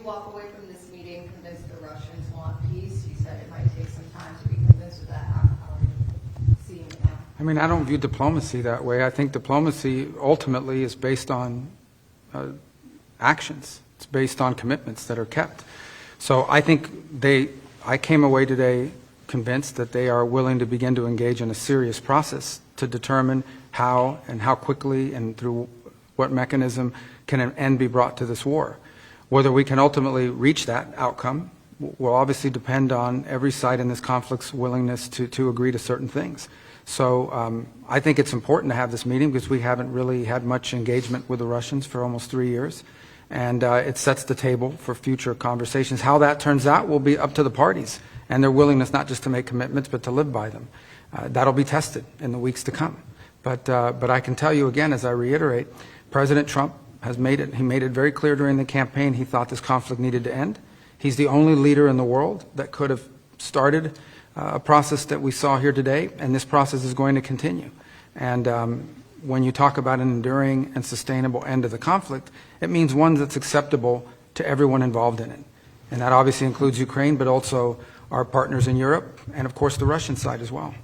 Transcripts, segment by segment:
walk away from this meeting convinced the Russians want peace? You said it might take some time to be convinced of that. How are you seeing it now? I mean, I don't view diplomacy that way. I think diplomacy ultimately is based on actions. It's based on commitments that are kept. So I think I came away today convinced that they are willing to begin to engage in a serious process to determine how and how quickly and through what mechanism can an end be brought to this war. Whether we can ultimately reach that outcome will obviously depend on every side in this conflict's willingness to agree to certain things. So I think it's important to have this meeting because we haven't really had much engagement with the Russians for almost 3 years. And it sets the table for future conversations. How that turns out will be up to the parties and their willingness not just to make commitments but to live by them. That'll be tested in the weeks to come. But I can tell you again, as I reiterate, President Trump has made it very clear during the campaign he thought this conflict needed to end. He's the only leader in the world that could have started a process that we saw here today, and this process is going to continue. And when you talk about an enduring and sustainable end to the conflict, it means one that's acceptable to everyone involved in it. And that obviously includes Ukraine, but also our partners in Europe, and of course the Russian side as well.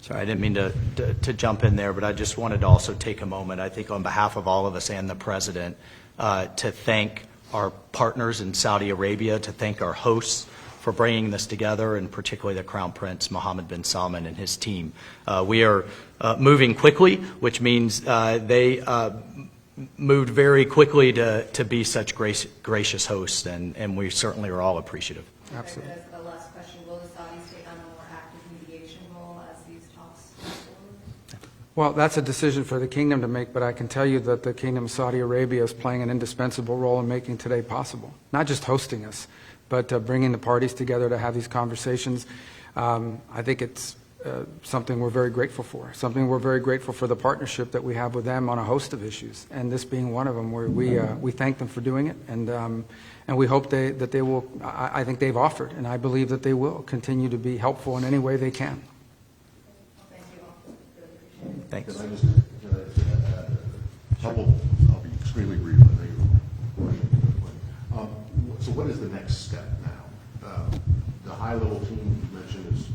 Sorry, I didn't mean to jump in there, but I just wanted to also take a moment, I think on behalf of all of us and the President, to thank our partners in Saudi Arabia, to thank our hosts for bringing this together, and particularly the Crown Prince Mohammed bin Salman and his team. We are moving quickly, which means they moved very quickly to be such gracious hosts, and we certainly are all appreciative. Absolutely. As the last question, will the Saudis take on a more active mediation role as these talks move forward? Well, that's a decision for the kingdom to make, but I can tell you that the Kingdom of Saudi Arabia is playing an indispensable role in making today possible. Not just hosting us, but bringing the parties together to have these conversations. I think it's something we're very grateful for. Something we're very grateful for the partnership that we have with them on a host of issues, and this being one of them, where we thank them for doing it, and we hope that they will. I think they've offered, and I believe that they will continue to be helpful in any way they can. Thank you all. Really appreciate it. Thanks. Can I just add a couple? I'll be extremely brief. I know you're running quickly. So what is the next step now? The high-level team you mentioned is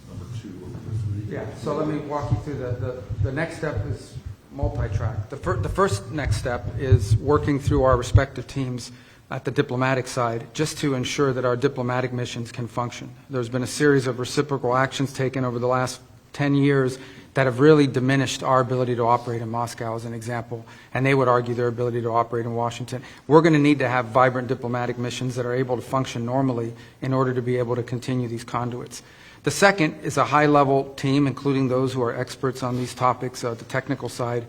number 2 or number 3. Yeah, so let me walk you through the next step is multi-track. The first next step is working through our respective teams at the diplomatic side just to ensure that our diplomatic missions can function. There's been a series of reciprocal actions taken over the last 10 years that have really diminished our ability to operate in Moscow, as an example, and they would argue their ability to operate in Washington. We're going to need to have vibrant diplomatic missions that are able to function normally in order to be able to continue these conduits. The second is a high-level team, including those who are experts on these topics, the technical side,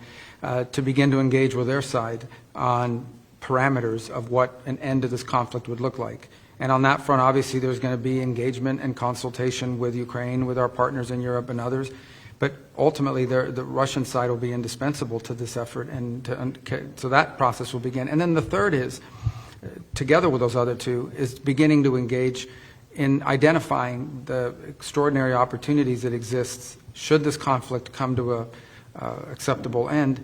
to begin to engage with their side on parameters of what an end to this conflict would look like. And on that front, obviously, there's going to be engagement and consultation with Ukraine, with our partners in Europe and others. But ultimately, the Russian side will be indispensable to this effort, and so that process will begin. And then the third is, together with those other two, is beginning to engage in identifying the extraordinary opportunities that exist should this conflict come to a acceptable end,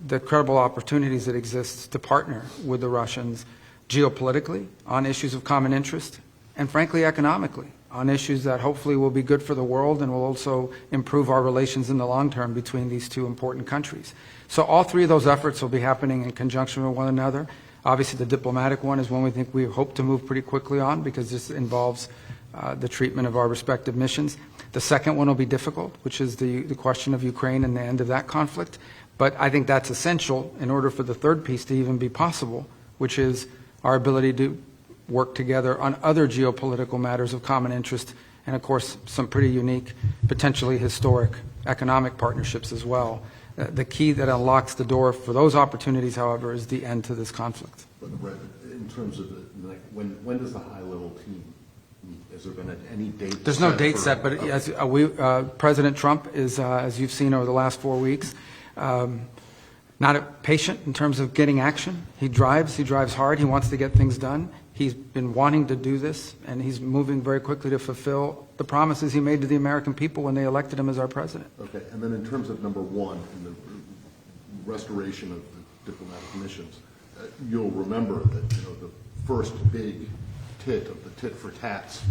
the credible opportunities that exist to partner with the Russians geopolitically on issues of common interest, and frankly economically on issues that hopefully will be good for the world and will also improve our relations in the long term between these two important countries. So all three of those efforts will be happening in conjunction with one another. Obviously, the diplomatic one is one we hope to move pretty quickly on because this involves the treatment of our respective missions. The second one will be difficult, which is the question of Ukraine and the end of that conflict. But I think that's essential in order for the third piece to even be possible, which is our ability to work together on other geopolitical matters of common interest and, of course, some pretty unique, potentially historic economic partnerships as well. The key that unlocks the door for those opportunities, however, is the end to this conflict. But in terms of when does the high-level team meet? Has there been any date? There's no date set, but as President Trump is, as you've seen over the last 4 weeks, not patient in terms of getting action. He drives hard. He wants to get things done. He's been wanting to do this, and he's moving very quickly to fulfill the promises he made to the American people when they elected him as our president. Okay, and then in terms of number 1, in the restoration of the diplomatic missions, you'll remember that the first big tit of the tit for tats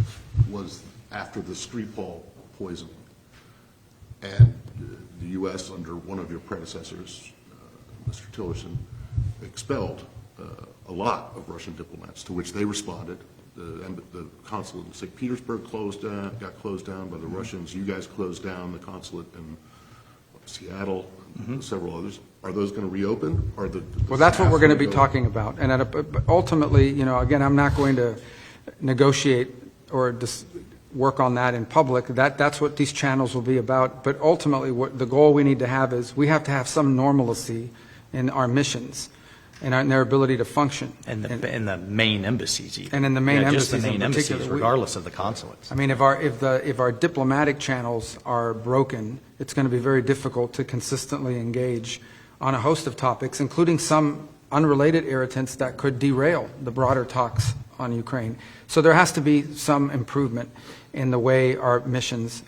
was after the Skripal poisoning. And the U.S., under one of your predecessors, Mr. Tillerson, expelled a lot of Russian diplomats, to which they responded. The consulate in St. Petersburg got closed down by the Russians. You guys closed down the consulate in Seattle, and several others. Are those going to reopen? Well, that's what we're going to be talking about. And ultimately, again, I'm not going to negotiate or work on that in public. That's what these channels will be about. But ultimately, what the goal we need to have is we have to have some normalcy in our missions and in their ability to function. And the main embassies even. And in the main Just the embassies main in particular. embassies, regardless of the consulates. I mean, if our diplomatic channels are broken, it's going to be very difficult to consistently engage on a host of topics, including some unrelated irritants that could derail the broader talks on Ukraine. So there has to be some improvement in the way our missions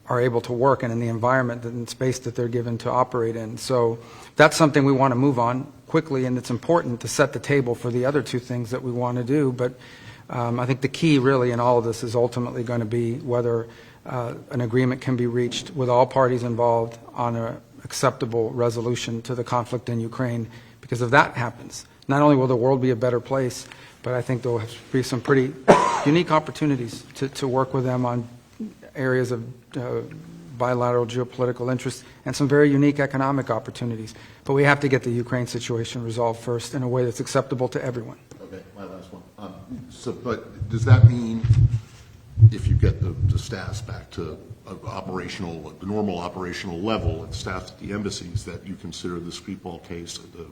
are able to work and in the environment and space that they're given to operate in. So that's something we want to move on quickly, and it's important to set the table for the other two things that we want to do. But I think the key really in all of this is ultimately going to be whether an agreement can be reached with all parties involved on an acceptable resolution to the conflict in Ukraine. Because if that happens, not only will the world be a better place, but I think there will be some pretty unique opportunities to work with them on areas of bilateral geopolitical interest and some very unique economic opportunities. But we have to get the Ukraine situation resolved first in a way that's acceptable to everyone. Okay, my last one. But does that mean if you get the staffs back to the normal operational level at staff at the embassies, that you consider the Skripal case, the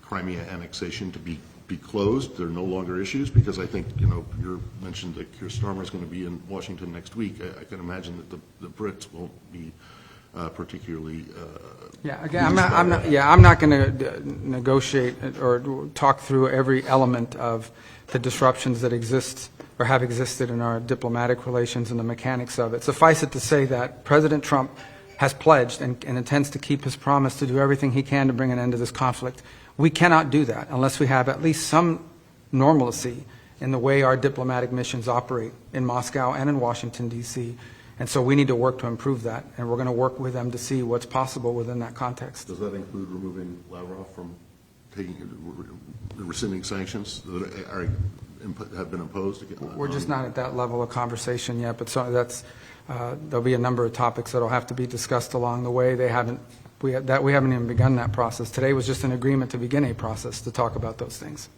Crimea annexation, to be closed? There are no longer issues? Because I think, you mentioned that Keir Starmer is going to be in Washington next week. I can imagine that the Brits won't be particularly. Yeah, again, I'm not going to negotiate or talk through every element of the disruptions that exist or have existed in our diplomatic relations and the mechanics of it. Suffice it to say that President Trump has pledged and intends to keep his promise to do everything he can to bring an end to this conflict. We cannot do that unless we have at least some normalcy in the way our diplomatic missions operate in Moscow and in Washington, D.C. And so we need to work to improve that, and we're going to work with them to see what's possible within that context. Does that include removing Lavrov from rescinding sanctions that have been imposed? We're just not at that level of conversation yet, but there'll be a number of topics that will have to be discussed along the way. We haven't even begun that process. Today was just an agreement to begin a process to talk about those things.